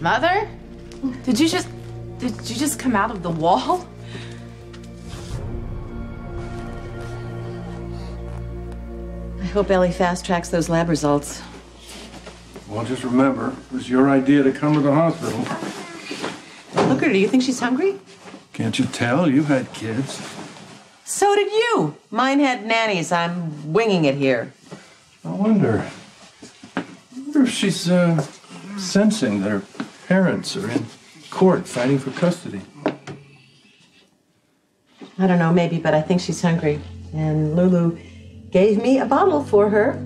Mother? Did you just come out of the wall? I hope Ellie fast tracks those lab results. Well, just remember, it was your idea to come to the hospital. Look at her. Do you think she's hungry? Can't you tell? You had kids. So did you. Mine had nannies. I'm winging it here. I wonder if she's sensing that her parents are in court fighting for custody. I don't know, maybe, but I think she's hungry. And Lulu gave me a bottle for her.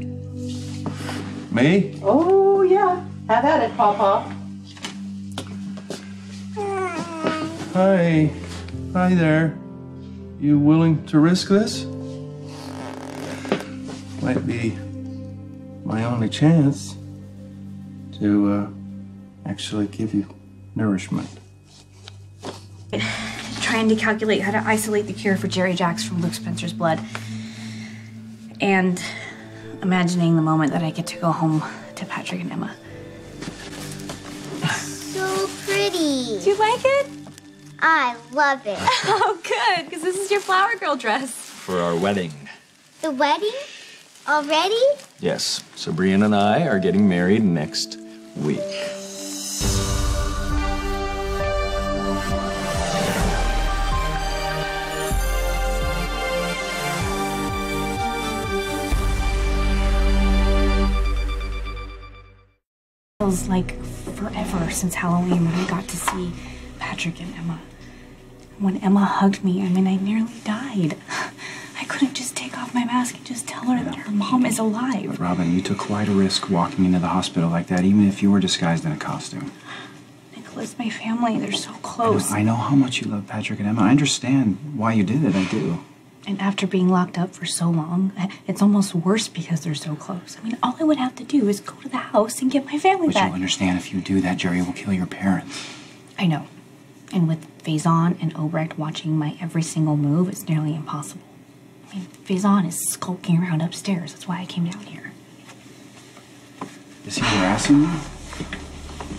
Me? Oh, yeah. Have at it, Pawpaw. Hi. Hi there. You willing to risk this? Might be my only chance to actually give you nourishment. Trying to calculate how to isolate the cure for Jerry Jacks from Luke Spencer's blood. And imagining the moment that I get to go home to Patrick and Emma. So pretty. Do you like it? I love it. Oh, good, because this is your flower girl dress. For our wedding. The wedding? Already? Yes, Sabrina and I are getting married next week. Feels like forever since Halloween when I got to see Patrick and Emma. When Emma hugged me, I mean, I nearly died. I couldn't just take off my mask and just tell her that her mom is alive. But Robin, you took quite a risk walking into the hospital like that, even if you were disguised in a costume. Nicholas, my family, they're so close. I know how much you love Patrick and Emma. I understand why you did it, I do. And after being locked up for so long, it's almost worse because they're so close. I mean, all I would have to do is go to the house and get my family But back. you'll understand if you do that, Jerry will kill your parents. I know. And with Faison and Obrecht watching my every single move, it's nearly impossible. I mean, Faison is skulking around upstairs. That's why I came down here. Is he harassing you?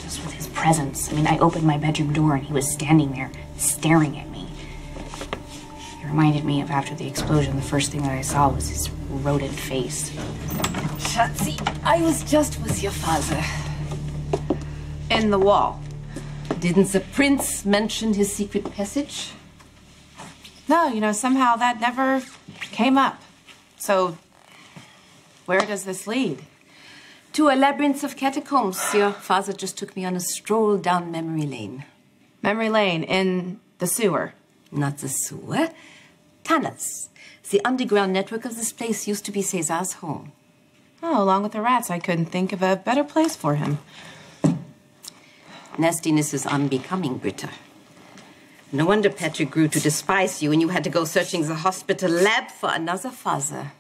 Just with his presence. I mean, I opened my bedroom door and he was standing there, staring at me. It reminded me of after the explosion, the first thing that I saw was his rodent face. Schatzi, I was just with your father. In the wall. Didn't the prince mention his secret passage? No, you know, somehow that never came up. So, where does this lead? To a labyrinth of catacombs. Your father just took me on a stroll down memory lane. Memory lane in the sewer? Not the sewer. Tunnels. The underground network of this place used to be Cesar's home. Oh, along with the rats, I couldn't think of a better place for him. Nastiness is unbecoming, Britta. No wonder Patrick grew to despise you and you had to go searching the hospital lab for another father.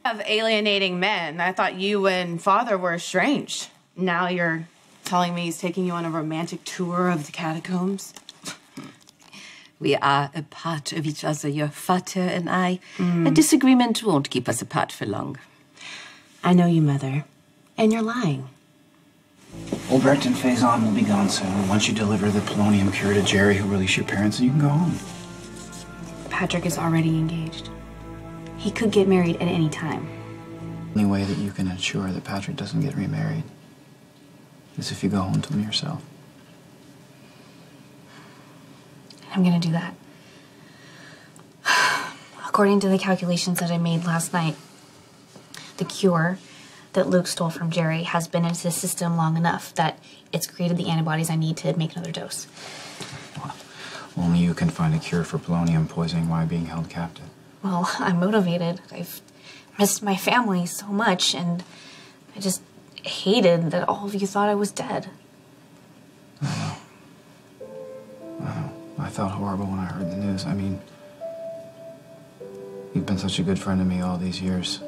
Of alienating men, I thought you and father were estranged. Now you're telling me he's taking you on a romantic tour of the catacombs? We are a part of each other, your father and I. A disagreement won't keep us apart for long. I know you, Mother. And you're lying. Obrecht and Faison will be gone soon. Once you deliver the polonium cure to Jerry, he'll release your parents and you can go home. Patrick is already engaged. He could get married at any time. The only way that you can ensure that Patrick doesn't get remarried is if you go home to him yourself. I'm gonna do that. According to the calculations that I made last night, the cure that Luke stole from Jerry has been into the system long enough that it's created the antibodies I need to make another dose. Well, only you can find a cure for polonium poisoning while being held captive. Well, I'm motivated. I've missed my family so much, and I just hated that all of you thought I was dead. I felt horrible when I heard the news. I mean, you've been such a good friend to me all these years.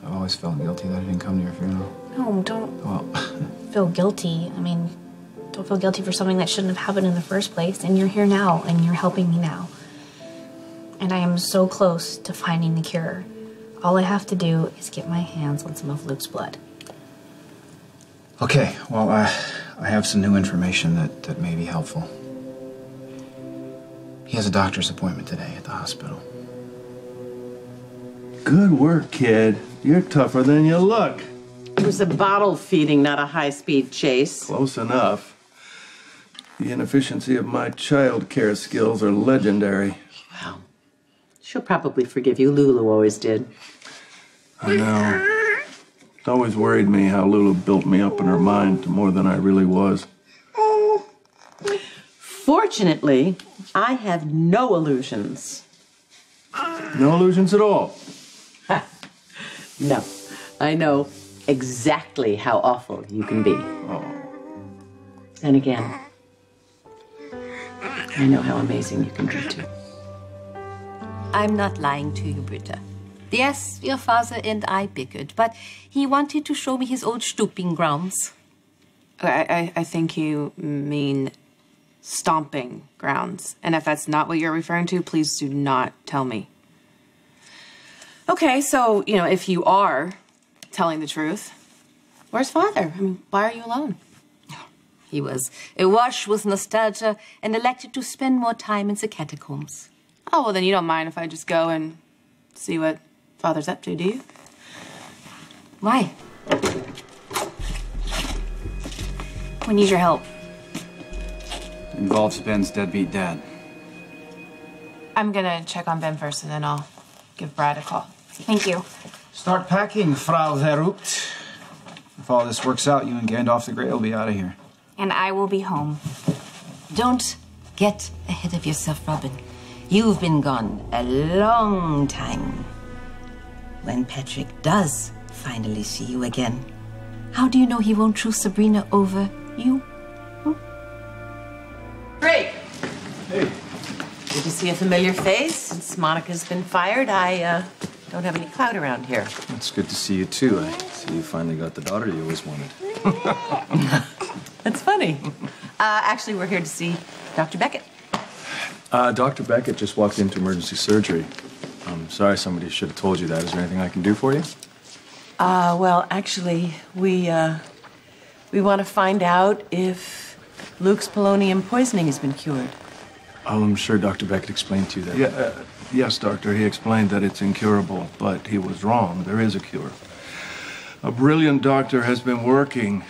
I've always felt guilty that I didn't come to your funeral. No, don't feel guilty. I mean, don't feel guilty for something that shouldn't have happened in the first place. And you're here now, and you're helping me now. And I am so close to finding the cure. All I have to do is get my hands on some of Luke's blood. Okay, well, I have some new information that may be helpful. He has a doctor's appointment today at the hospital. Good work, kid. You're tougher than you look. It was a bottle feeding, not a high-speed chase. Close enough. The inefficiency of my child care skills are legendary. Well, she'll probably forgive you. Lulu always did. I know. It's always worried me how Lulu built me up in her mind to more than I really was. Fortunately, I have no illusions. No illusions at all. No, I know exactly how awful you can be. Oh. And again, I know how amazing you can be too. I'm not lying to you, Britta. Yes, your father and I bickered, but he wanted to show me his old stooping grounds. I think you mean stomping grounds. And if that's not what you're referring to, please do not tell me. Okay, so, if you are telling the truth, where's father? I mean, why are you alone? He was awash with nostalgia and elected to spend more time in the catacombs. Oh, well, then you don't mind if I just go and see what father's up to, do you? Why? We need your help. Involves Ben's deadbeat dad. I'm gonna check on Ben first, and then I'll give Brad a call. Thank you. Start packing, Frau Verrupt. If all this works out, you and Gandalf the Grey will be out of here. And I will be home. Don't get ahead of yourself, Robin. You've been gone a long time. When Patrick does finally see you again, how do you know he won't choose Sabrina over you? Great. Hey. Good to see a familiar face. Since Monica's been fired, I don't have any clout around here. It's good to see you, too. I see you finally got the daughter you always wanted. That's funny. Actually, we're here to see Dr. Beckett. Dr. Beckett just walked into emergency surgery. I'm sorry somebody should have told you that. Is there anything I can do for you? Well, actually, we want to find out if Luke's polonium poisoning has been cured. I'm sure Dr. Beckett explained to you that. Yeah, yes, doctor. He explained that it's incurable, but he was wrong. There is a cure. A brilliant doctor has been working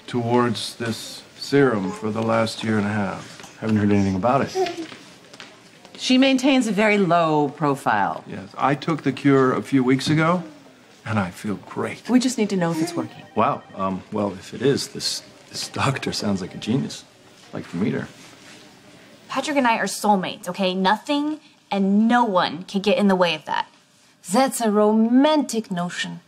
towards this serum for the last year and a half. Haven't heard anything about it. She maintains a very low profile. Yes, I took the cure a few weeks ago, and I feel great. We just need to know if it's working. Wow. Well, if it is, this doctor sounds like a genius. I'd like to meet her. Patrick and I are soulmates, okay? Nothing and no one can get in the way of that. That's a romantic notion.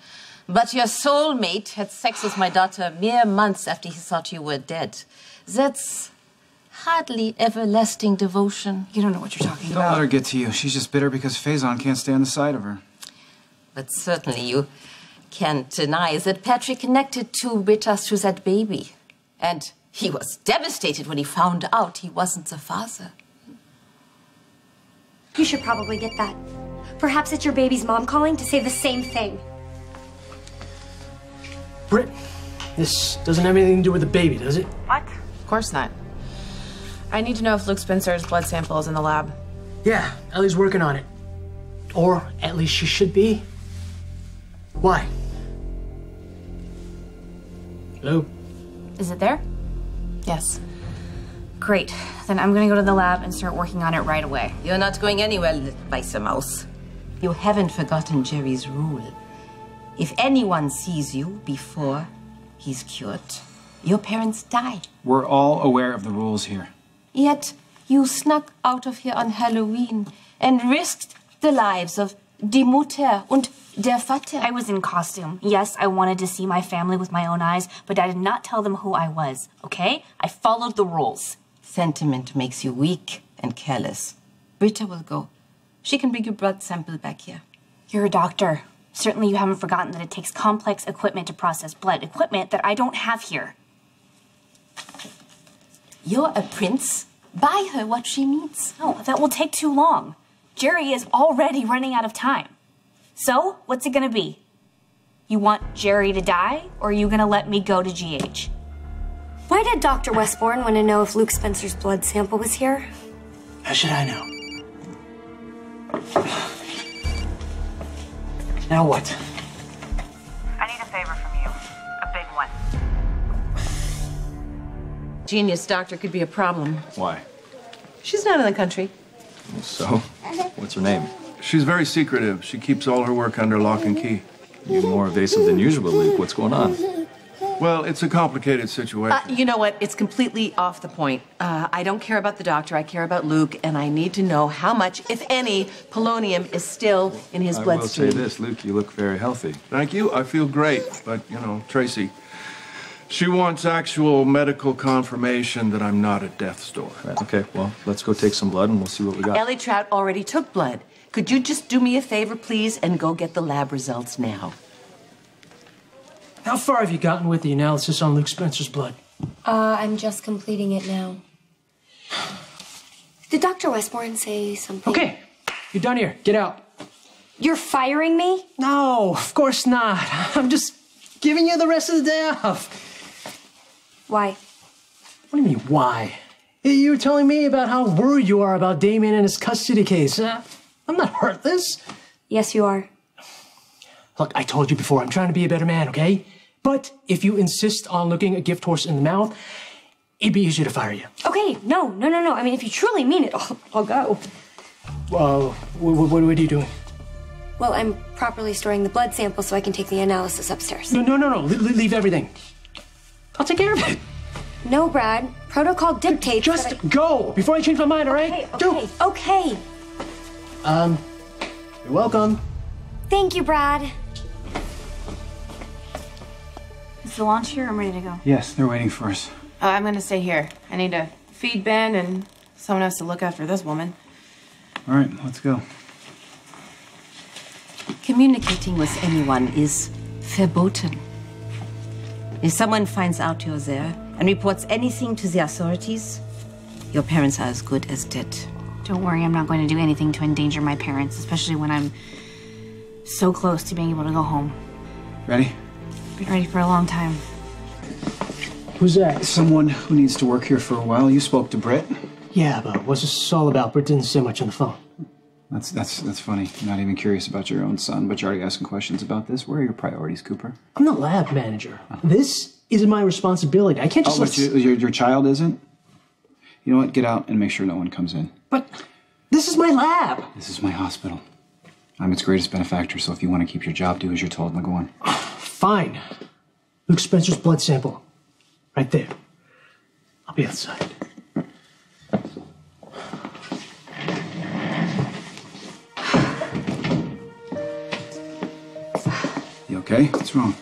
But your soulmate had sex with my daughter mere months after he thought you were dead. That's hardly everlasting devotion. You don't know what you're talking Don't about. let her get to you. She's just bitter because Faison can't stand the sight of her. But certainly you can't deny that Patrick connected to Britta through that baby. And he was devastated when he found out he wasn't the father. You should probably get that. Perhaps it's your baby's mom calling to say the same thing. Britt, this doesn't have anything to do with the baby, does it? What? Of course not. I need to know if Luke Spencer's blood sample is in the lab. Yeah, Ellie's working on it. Or at least she should be. Why? Hello? Is it there? Yes. Great. Then I'm gonna go to the lab and start working on it right away. You're not going anywhere, little mice mouse. You haven't forgotten Jerry's rule. If anyone sees you before he's cured, your parents die. We're all aware of the rules here. Yet you snuck out of here on Halloween and risked the lives of die Mutter und der Vater. I was in costume. Yes, I wanted to see my family with my own eyes, but I did not tell them who I was, okay? I followed the rules. Sentiment makes you weak and careless. Britta will go. She can bring your blood sample back here. You're a doctor. Certainly you haven't forgotten that it takes complex equipment to process blood, equipment that I don't have here. You're a prince. Buy her what she needs. No, that will take too long. Jerry is already running out of time. So, what's it gonna be? You want Jerry to die, or are you gonna let me go to GH? Why did Dr. Westbourne want to know if Luke Spencer's blood sample was here? How should I know? Now what? I need a favor from you. A big one. Genius doctor could be a problem. Why? She's not in the country. So? What's her name? She's very secretive. She keeps all her work under lock and key. You're more evasive than usual, Luke. What's going on? Well, it's a complicated situation. You know what? It's completely off the point. I don't care about the doctor. I care about Luke, and I need to know how much, if any, polonium is still in his bloodstream. I will say this, Luke, you look very healthy. Thank you. I feel great. But, you know, Tracy, she wants actual medical confirmation that I'm not at death's door. Right, okay, well, let's go take some blood and we'll see what we got. Ellie Trout already took blood. Could you just do me a favor, please, and go get the lab results now? How far have you gotten with the analysis on Luke Spencer's blood? I'm just completing it now. Did Dr. Westbourne say something? Okay, you're done here. Get out. You're firing me? No, of course not. I'm just giving you the rest of the day off. Why? What do you mean, why? You were telling me about how worried you are about Damien and his custody case. I'm not heartless. Yes, you are. Look, I told you before, I'm trying to be a better man, okay? But if you insist on looking a gift horse in the mouth, it'd be easier to fire you. Okay, no. I mean, if you truly mean it, I'll go. What are you doing? Well, I'm properly storing the blood sample so I can take the analysis upstairs. No. Leave everything. I'll take care of it. No, Brad. Protocol dictates. Just go before I change my mind, all right? Okay. You're welcome. Thank you, Brad. Is the launch here? I'm ready to go. Yes, they're waiting for us. I'm gonna stay here. I need to feed Ben, and someone has to look after this woman. All right, let's go. Communicating with anyone is verboten. If someone finds out you're there and reports anything to the authorities, your parents are as good as dead. Don't worry, I'm not going to do anything to endanger my parents, especially when I'm so close to being able to go home. Ready? Been ready for a long time. Who's that? Someone who needs to work here for a while. You spoke to Britt? Yeah, but what's this all about? Britt didn't say much on the phone. That's funny. You're not even curious about your own son, but you're already asking questions about this. Where are your priorities, Cooper? I'm the lab manager. This is my responsibility. I can't just but your child isn't? You know what? Get out and make sure no one comes in. But this is my lab. This is my hospital. I'm its greatest benefactor, so if you want to keep your job, do as you're told. Now go on. Fine. Luke Spencer's blood sample. Right there. I'll be outside. You okay? What's wrong?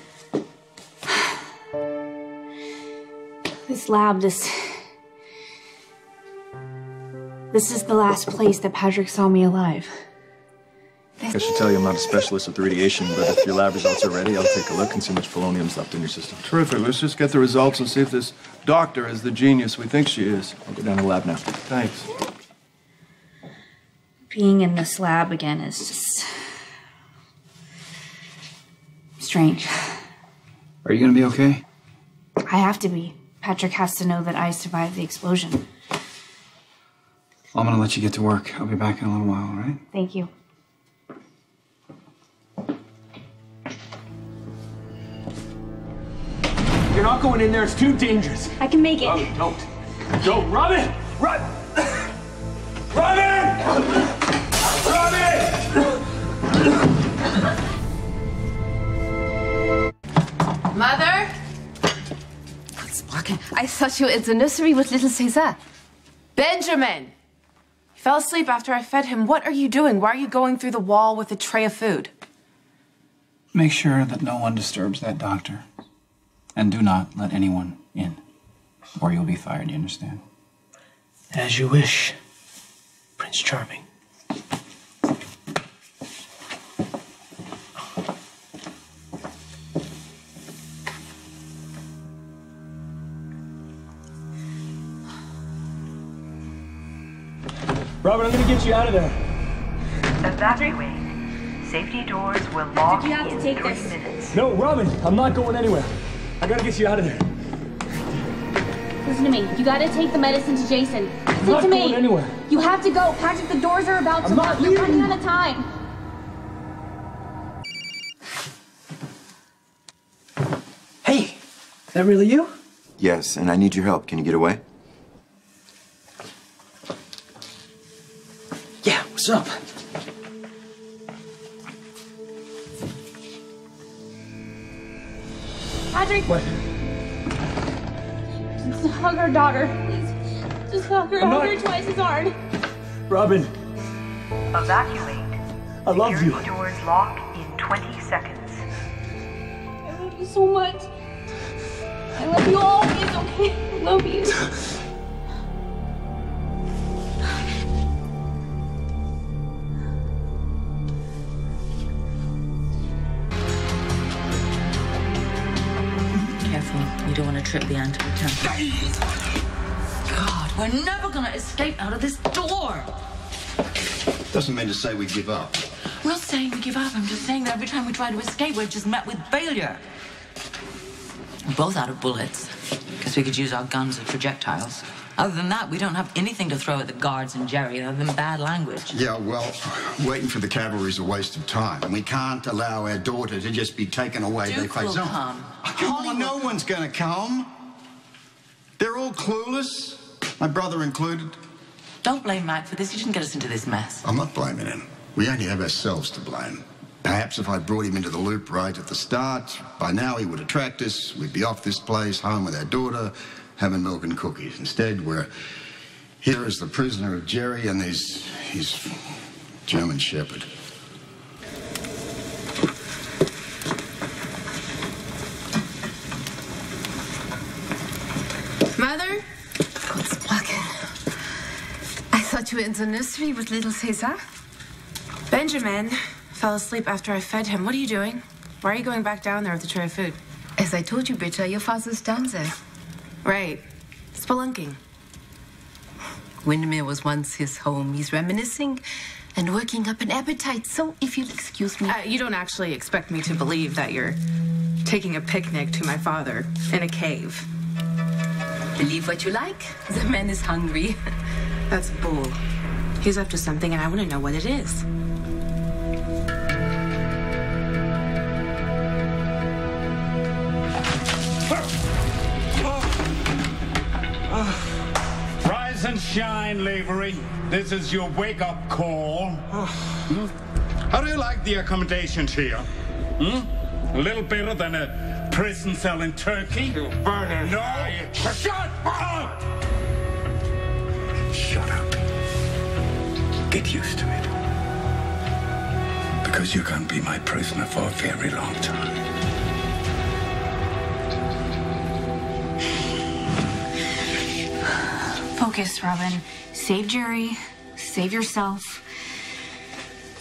This lab, this is the last place that Patrick saw me alive. I should tell you I'm not a specialist with radiation, but if your lab results are ready, I'll take a look and see how much polonium's left in your system. Terrific. Let's just get the results and see if this doctor is the genius we think she is. I'll go down to the lab now. Thanks. Being in this lab again is just strange. Are you gonna be okay? I have to be. Patrick has to know that I survived the explosion. I'm gonna let you get to work. I'll be back in a little while, all right? Thank you. You're not going in there. It's too dangerous. I can make it. Don't. Don't. Robin! Run! Robin! Mother? I thought you were in the nursery with little Cesar. Benjamin! He fell asleep after I fed him. What are you doing? Why are you going through the wall with a tray of food? Make sure that no one disturbs that doctor. And do not let anyone in, or you'll be fired, you understand? As you wish, Prince Charming. Robert, I'm gonna get you out of there. Evacuate. Safety doors will lock Did you have to in take 3 this? minutes. No, Robin, I'm not going anywhere. I gotta get you out of there. Listen to me. You gotta take the medicine to Jason. Listen not to me. going anywhere. You have to go. Patrick, the doors are about to I'm not lock. You're running leaving. out of time. Hey, is that really you? Yes, and I need your help. Can you get away? Yeah, what's up? Patrick. What? Just hug her daughter. Please. Just hug her. I'm Hug not- her twice as hard. Robin, Evacuate. I love you. Security doors lock in 20 seconds. I love you so much. I love you always, okay? I love you. Careful, you don't want to trip the anti-temple. God, we're never gonna escape out of this door. Doesn't mean to say we give up. I'm not saying we give up. I'm just saying that every time we try to escape, we're just met with failure. We're both out of bullets. Guess we could use our guns as projectiles. Other than that, we don't have anything to throw at the guards and Jerry other than bad language. Yeah, well, waiting for the cavalry is a waste of time. And we can't allow our daughter to just be taken away. Duke will come. Come on, no one's going to come. They're all clueless, my brother included. Don't blame Matt for this. He didn't get us into this mess. I'm not blaming him. We only have ourselves to blame. Perhaps if I brought him into the loop right at the start, by now he would attract us. We'd be off this place, home with our daughter, having milk and cookies. Instead, we're here as the prisoner of Jerry and his German shepherd. Mother? I thought you were in the nursery with little Cesar. Benjamin fell asleep after I fed him. What are you doing? Why are you going back down there with a tray of food? As I told you, Britta, your father's down there. Right. Spelunking. Windermere was once his home. He's reminiscing and working up an appetite. So, if you'll excuse me... You don't actually expect me to believe that you're taking a picnic to my father in a cave. Believe what you like. The man is hungry. That's bull. He's up to something, and I want to know what it is. Rise and shine, Lavery. This is your wake-up call. How do you like the accommodations here? A little better than a prison cell in Turkey? You burning. No! Shut up! Shut up. Get used to it. Because you can't be my prisoner for a very long time. Focus, Robin. Save Jerry. Save yourself.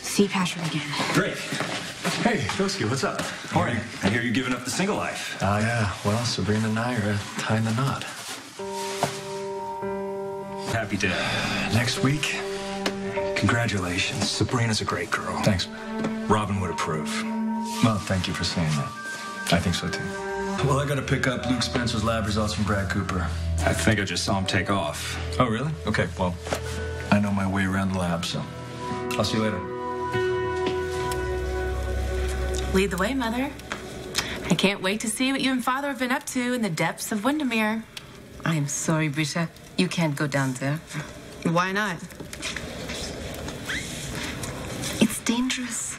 See Patrick again. Drake. Hey, Doski, what's up? Morning. I hear you're giving up the single life. Yeah. Well, Sabrina and I are tying the knot. Happy day. Next week. Congratulations. Sabrina's a great girl. Thanks. Robin would approve. Well, thank you for saying that. I think so, too. Well, I gotta pick up Luke Spencer's lab results from Brad Cooper. I think I just saw him take off. Oh, really? Okay, well, I know my way around the lab, so I'll see you later. Lead the way, Mother. I can't wait to see what you and Father have been up to in the depths of Windermere. I'm sorry, Britta. You can't go down there. Why not? It's dangerous.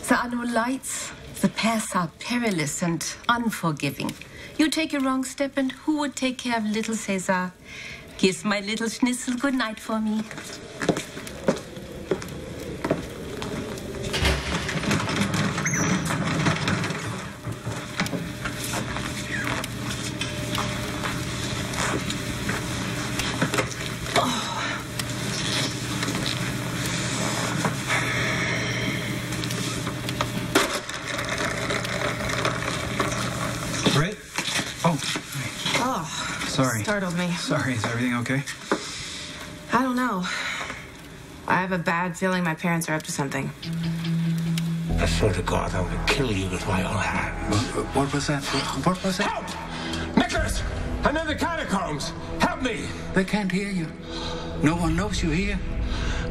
There are no lights. The paths are perilous and unforgiving. You take a wrong step, and who would take care of little Cesar? Kiss my little Schnitzel good night for me. Sorry. Startled me. Sorry, is everything okay? I don't know. I have a bad feeling my parents are up to something. I swear to God, I will kill you with my own hands. What was that? What was that? Help! Nicholas! I'm in the catacombs! Help me! They can't hear you. No one knows you're here.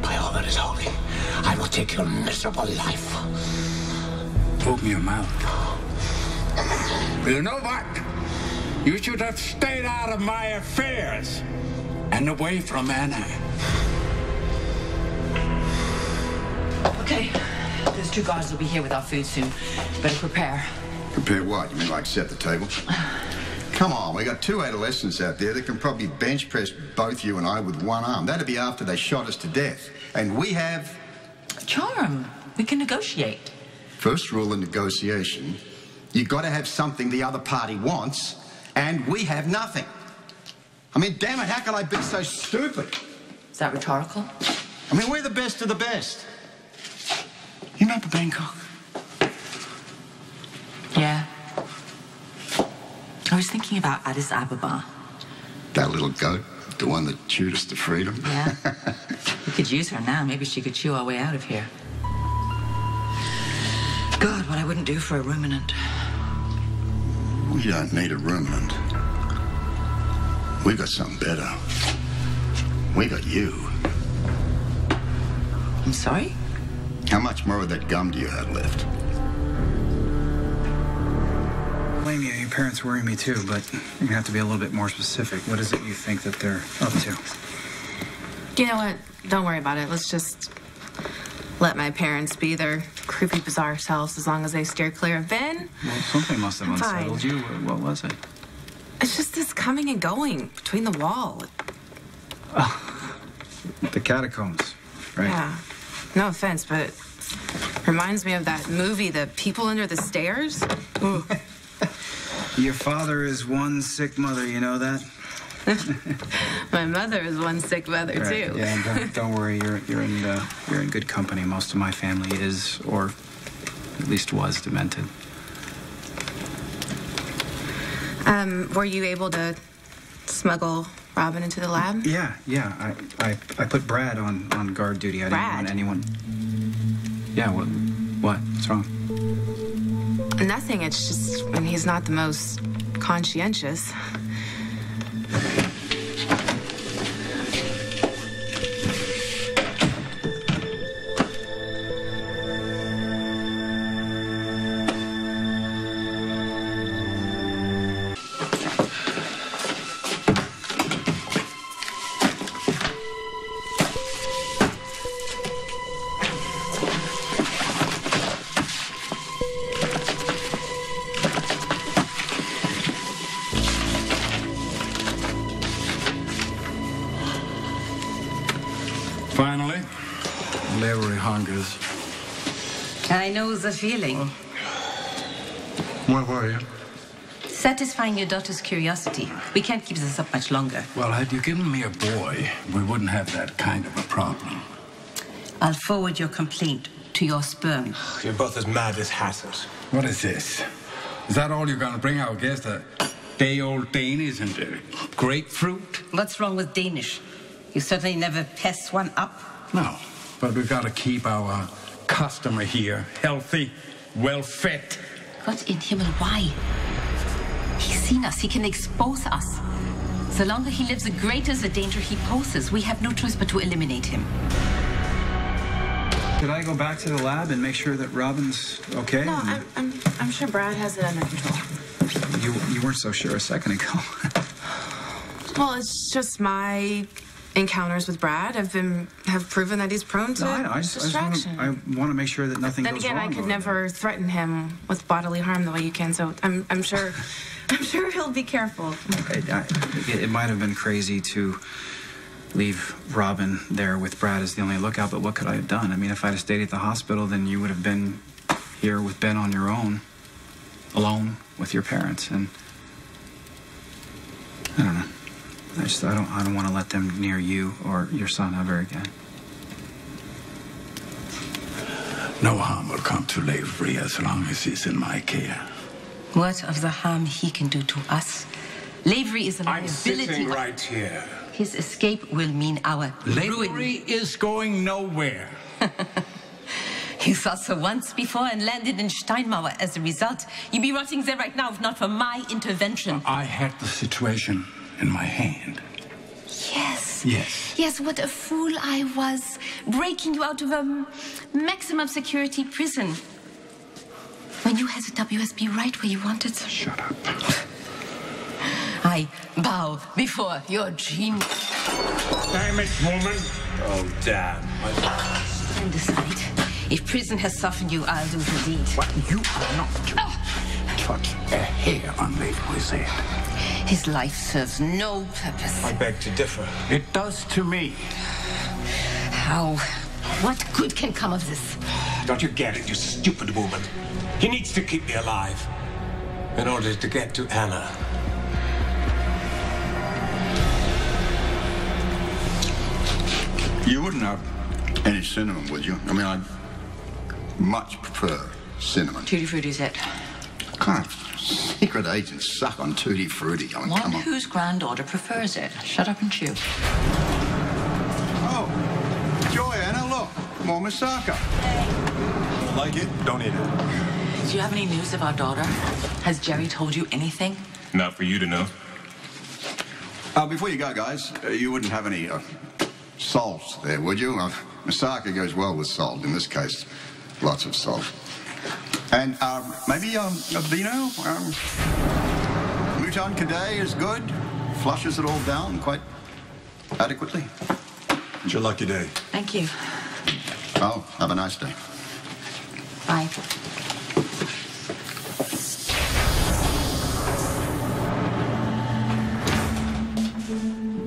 By all that is holy, I will take your miserable life. Open your mouth. You know what? You should have stayed out of my affairs and away from Anna. Okay. Those two guards will be here with our food soon. Better prepare. Prepare what? You mean like set the table? Come on, we got two adolescents out there that can probably bench press both you and I with one arm. That'd be after they shot us to death. And we have... Charm. We can negotiate. First rule of negotiation, you got to have something the other party wants, and we have nothing. I mean, damn it, how can I be so stupid? Is that rhetorical? I mean, we're the best of the best. You remember Bangkok? Yeah. I was thinking about Addis Ababa. That little goat, the one that chewed us to freedom. Yeah. We could use her now. Maybe she could chew our way out of here. God, what I wouldn't do for a ruminant. We don't need a ruminant. We got something better. We got you. I'm sorry? How much more of that gum do you have left? Blame you. Your parents worry me too, but you're gonna have to be a little bit more specific. What is it you think that they're up to? You know what? Don't worry about it. Let's just let my parents be their creepy, bizarre selves as long as they steer clear of Ben. Well, something must have unsettled you. What was it? It's just this coming and going between the wall. The catacombs, right? Yeah. No offense, but it reminds me of that movie, The People Under the Stairs. Ooh. Your father is one sick mother, you know that? My mother is one sick mother, Right. too. Yeah, don't worry. You're in good company. Most of my family is, or at least was, demented. Were you able to smuggle Robin into the lab? Yeah. I put Brad on guard duty. I didn't want anyone. Yeah. What? What's wrong? Nothing. It's just when he's not the most conscientious. Finally, Lavery hungers. I know the feeling. Where were you? Satisfying your daughter's curiosity. We can't keep this up much longer. well, had you given me a boy, we wouldn't have that kind of a problem. I'll forward your complaint to your sperm. You're both as mad as hatters. What is this? Is that all you're going to bring our guest? A day-old Danish and grapefruit? What's wrong with Danish? You certainly never pass one up. No, but we've got to keep our customer here healthy, well-fed. What in Himmel, why? He's seen us. He can expose us. The longer he lives, the greater the danger he poses. We have no choice but to eliminate him. Could I go back to the lab and make sure that Robin's okay? No, I'm sure Brad has it under control. You weren't so sure a second ago. Well, it's just my encounters with Brad have proven that he's prone to I distraction. want to make sure that nothing Then goes again, wrong. I could never threaten him with bodily harm the way you can. So I'm sure he'll be careful. It might have been crazy to leave Robin there with Brad as the only lookout, but what could I have done? I mean, if I'd have stayed at the hospital, then you would have been here with Ben on your own, alone with your parents, and I don't know. I don't want to let them near you or your son ever again. No harm will come to Lavery as long as he's in my care. What of the harm he can do to us? Lavery is a I'm liability. sitting right here. His escape will mean our ruin. Lavery is going nowhere. You thought so once before and landed in Steinmauer as a result. You'd be rotting there right now if not for my intervention. I had the situation in my hand. Yes. Yes. Yes, what a fool I was, breaking you out of a maximum security prison. When you had the WSB right where you wanted. Shut up. I bow before your genius. Damn it, woman. Oh, damn. And decide. If prison has softened you, I'll do the deed. What? You are not to touch a hair on Leroy's head. His life serves no purpose. I beg to differ. It does to me. How? What good can come of this? Don't you get it, you stupid woman? He needs to keep me alive in order to get to Anna. You wouldn't have any cinnamon, would you? I mean, I'd much prefer cinnamon. Tutti Frutti's it. Kind of secret agents suck on Tutti Frutti. I mean, One come on. whose granddaughter prefers it. Shut up and chew. Oh, Joanna, look. More moussaka. Don't like it? Don't eat it. Do you have any news of our daughter? Has Jerry told you anything? Not for you to know. Before you go, guys, you wouldn't have any salt there, would you? Moussaka goes well with salt. In this case, lots of salt. And maybe a vino? Mouton Cadet is good. Flushes it all down quite adequately. It's your lucky day. Thank you. Oh, have a nice day. Bye.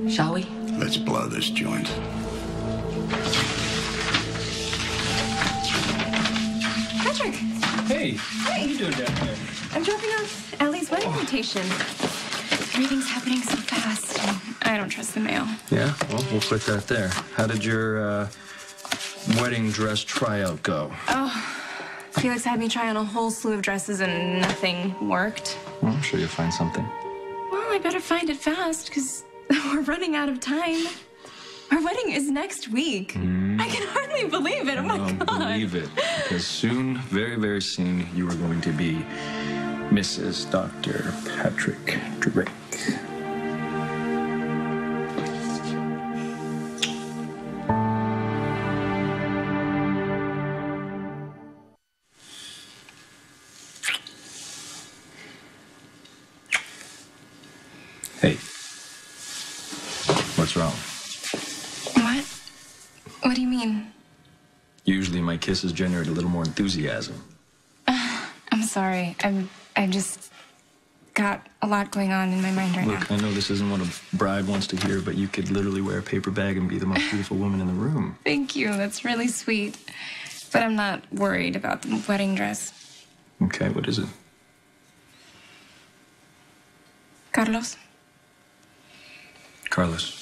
Shall we? Let's blow this joint. Patrick! Hey, Hi. what are you doing down here? I'm dropping off Allie's wedding invitation. Everything's happening so fast. I don't trust the mail. Yeah, well, we'll put that there. How did your wedding dress tryout go? Oh, Felix had me try on a whole slew of dresses and nothing worked. Well, I'm sure you'll find something. Well, I better find it fast, because we're running out of time. Our wedding is next week. I can hardly believe it. Oh, my God. Believe it. Because soon, very, very soon, you are going to be Mrs. Dr. Patrick Drake. Hey. What's wrong? What? What do you mean? Usually my kisses generate a little more enthusiasm. I'm sorry. I just got a lot going on in my mind right now. Look, I know this isn't what a bride wants to hear, but you could literally wear a paper bag and be the most beautiful woman in the room. Thank you. That's really sweet. But I'm not worried about the wedding dress. Okay, what is it? Carlos? Carlos.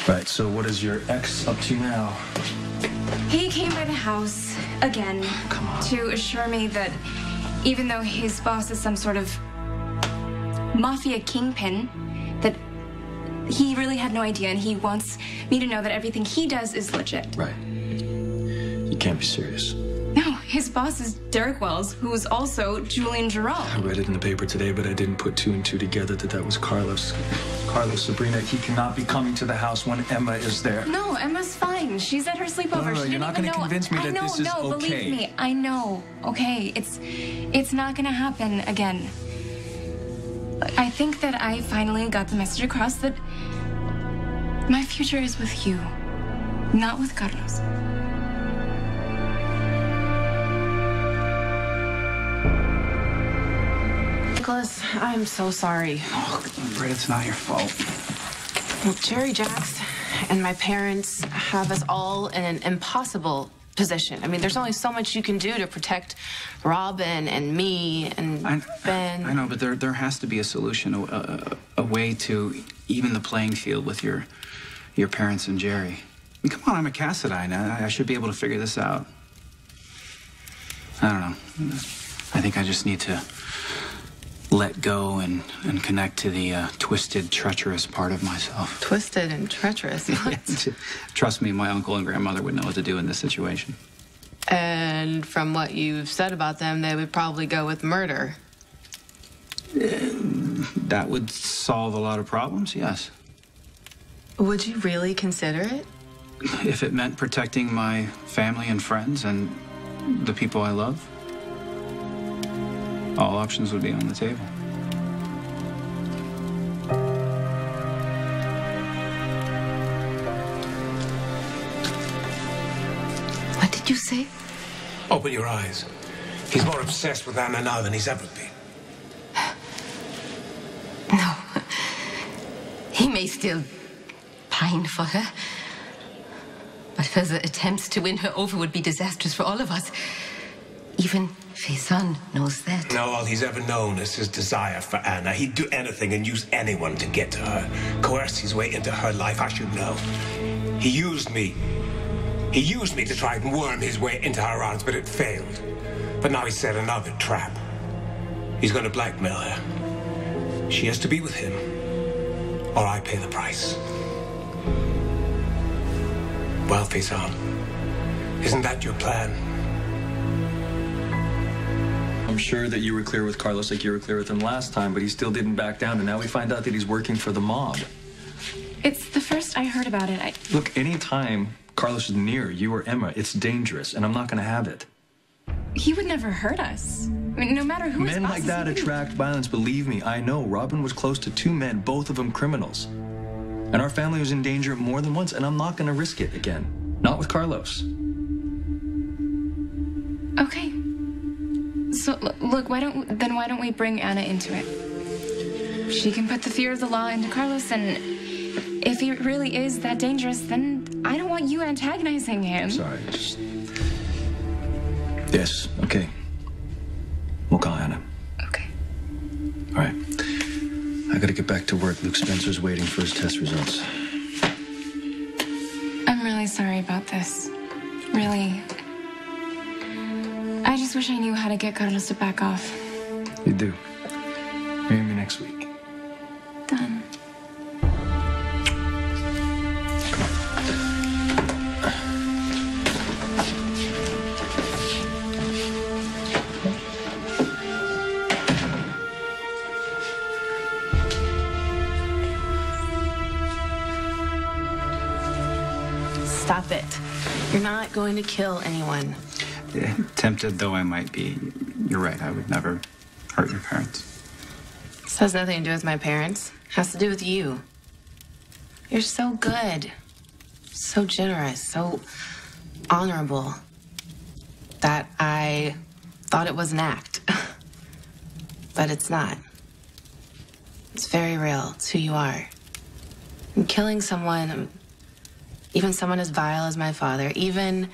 Right, so what is your ex up to now? He came by the house again to assure me that even though his boss is some sort of mafia kingpin, that he really had no idea, and he wants me to know that everything he does is legit. Right. You can't be serious. No, his boss is Derek Wells, who is also Julian Giroux. I read it in the paper today, but I didn't put two and two together that was Carlos. Carlos, Sabrina, he cannot be coming to the house when Emma is there. No, Emma's fine. She's at her sleepover. No, She you're didn't not even going to know. convince me I that know, this is no, okay. believe me. I know. Okay, it's not going to happen again. I think that I finally got the message across that my future is with you, not with Carlos. Nicholas, I'm so sorry. Oh, Britt, it's not your fault. Well, Jerry Jacks and my parents have us all in an impossible position. I mean, there's only so much you can do to protect Robin and me and Ben. I know, but there has to be a solution, a way to even the playing field with your parents and Jerry. I mean, come on, I'm a Cassadine. I should be able to figure this out. I don't know. I think I just need to let go and connect to the twisted, treacherous part of myself. Twisted and treacherous. What? Trust me, my uncle and grandmother would know what to do in this situation. And from what you've said about them, they would probably go with murder. That would solve a lot of problems, yes. Would you really consider it? If it meant protecting my family and friends and the people I love, all options would be on the table. What did you say? Open your eyes. He's more obsessed with Anna now than he's ever been. No. He may still pine for her. But further attempts to win her over would be disastrous for all of us. Even Faison knows that. No, all he's ever known is his desire for Anna. He'd do anything and use anyone to get to her. Coerce his way into her life, I should know. He used me. He used me to try and worm his way into her arms, but it failed. But now he's set another trap. He's going to blackmail her. She has to be with him, or I pay the price. Well, Faison, isn't that your plan? I'm sure that you were clear with Carlos like you were clear with him last time, but he still didn't back down, and now we find out that he's working for the mob. It's the first I heard about it. Look, anytime Carlos is near you or Emma, it's dangerous, and I'm not going to have it. He would never hurt us. I mean, no matter who his Men boss like is, that he wouldn't- attract violence, believe me, I know. Robin was close to 2 men, both of them criminals. And our family was in danger more than once, and I'm not going to risk it again. Not with Carlos. Okay. So look, why don't we bring Anna into it? She can put the fear of the law into Carlos, and if he really is that dangerous, then I don't want you antagonizing him. Sorry. Yes, okay. We'll call Anna. Okay. All right. I gotta get back to work. Luke Spencer's waiting for his test results. I'm really sorry about this. Really. I just wish I knew how to get Carlos to back off. You do. Maybe next week. Done. Stop it. You're not going to kill anyone. Yeah, tempted though I might be, you're right, I would never hurt your parents. This has nothing to do with my parents. It has to do with you. You're so good, so generous, so honorable that I thought it was an act. But it's not. It's very real. It's who you are. And killing someone, even someone as vile as my father, even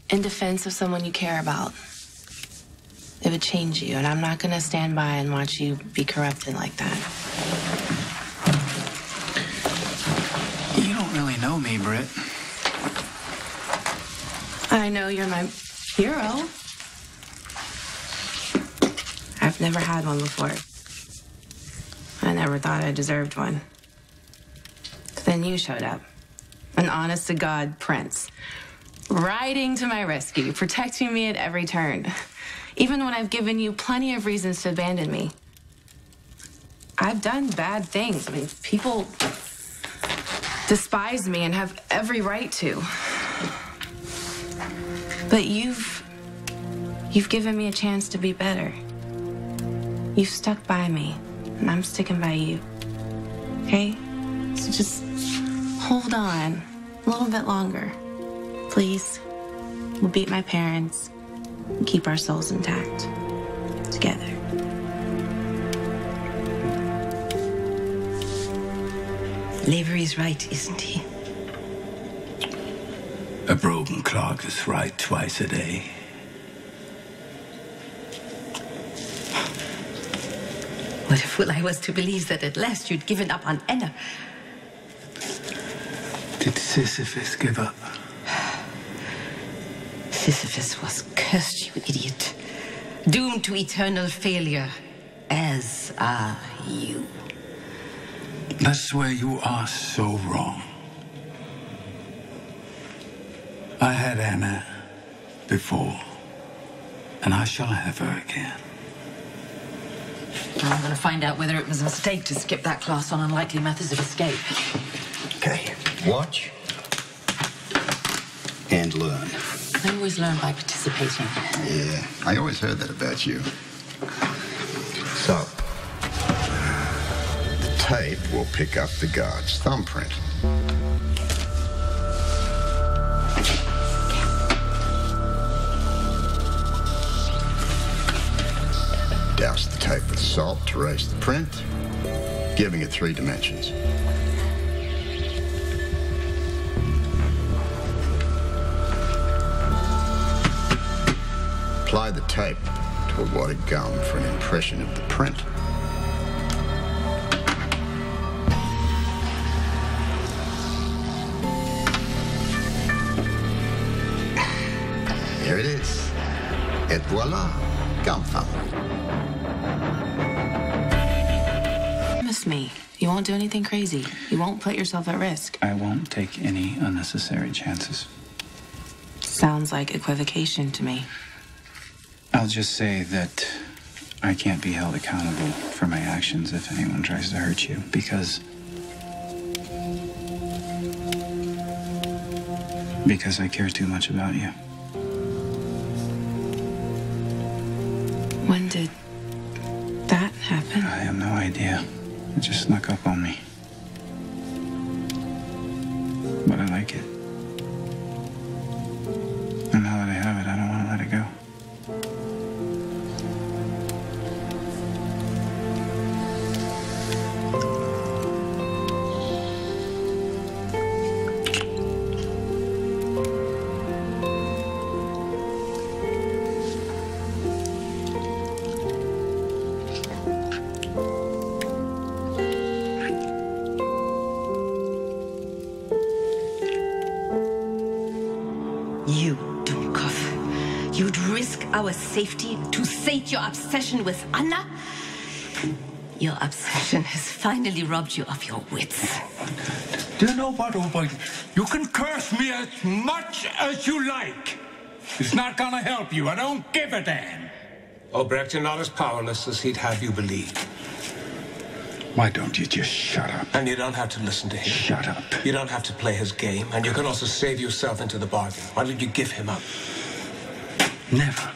in defense of someone you care about, it would change you, and I'm not gonna stand by and watch you be corrupted like that. You don't really know me, Britt. I know you're my hero. I've never had one before. I never thought I deserved one. But then you showed up. An honest-to-God prince. Riding to my rescue, protecting me at every turn. Even when I've given you plenty of reasons to abandon me. I've done bad things. I mean, people despise me and have every right to. But you've given me a chance to be better. You've stuck by me, and I'm sticking by you. Okay? So just hold on a little bit longer. Please. We'll beat my parents and keep our souls intact. Together. Lavery's right, isn't he? A broken clock is right twice a day. What a fool I was to believe that at last you'd given up on Anna. Did Sisyphus give up? Sisyphus was cursed, you idiot. Doomed to eternal failure, as are you. That's where you are so wrong. I had Anna before, and I shall have her again. I'm going to find out whether it was a mistake to skip that class on unlikely methods of escape. Okay, watch and learn. I always learn by participating. Yeah, I always heard that about you. So, the tape will pick up the guard's thumbprint. Douse the tape with salt to erase the print, giving it 3 dimensions. Apply the tape to a wadded gum for an impression of the print. There it is. Et voila, gum thumb. Promise me, you won't do anything crazy. You won't put yourself at risk. I won't take any unnecessary chances. Sounds like equivocation to me. I'll just say that I can't be held accountable for my actions if anyone tries to hurt you, because I care too much about you. When did that happen? I have no idea. It just snuck up on me. But I like it. And now that I have it, I don't want to let it go. You, Dunkov, you'd risk our safety to sate your obsession with Anna? Your obsession has finally robbed you of your wits. Do you know what, Oberyn? You can curse me as much as you like. It's not gonna help you. I don't give a damn. Obrecht, you're not as powerless as he'd have you believe. Why don't you just shut up? And you don't have to listen to him. Shut up. You don't have to play his game, and you can also save yourself into the bargain. Why did you give him up? Never.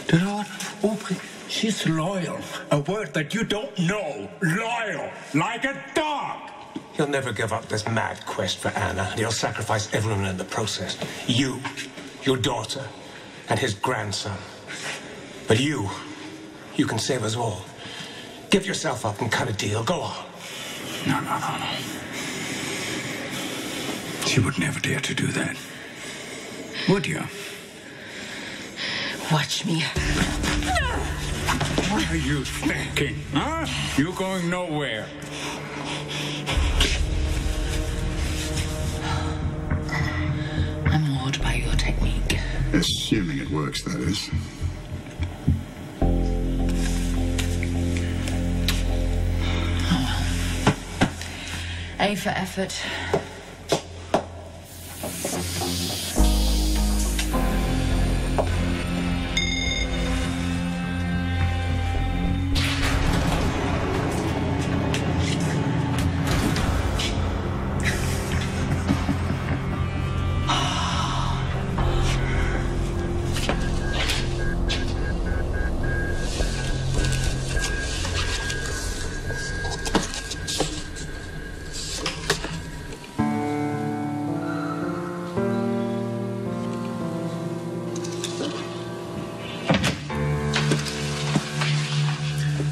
Do you know what, Aubrey? She's loyal. A word that you don't know. Loyal. Like a dog. He'll never give up this mad quest for Anna, and he'll sacrifice everyone in the process. You, your daughter, and his grandson. But you can save us all. Give yourself up and cut a deal. Go on. No. She would never dare to do that. Would you? Watch me. What are you thinking, huh? You're going nowhere. I'm awed by your technique. Assuming it works, that is. A for effort.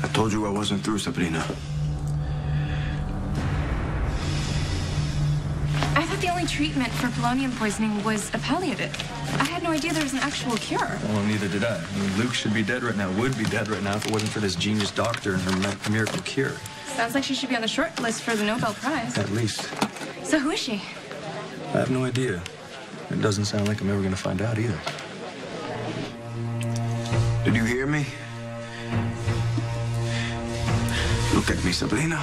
I told you I wasn't through, Sabrina. I thought the only treatment for polonium poisoning was a palliative. I had no idea there was an actual cure. Well, neither did I. Luke should be dead right now, would be dead right now if it wasn't for this genius doctor and her miracle cure. Sounds like she should be on the short list for the Nobel Prize. At least. So who is she? I have no idea. It doesn't sound like I'm ever going to find out either. Did you hear me? Look at me, Sabrina.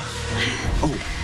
Oh.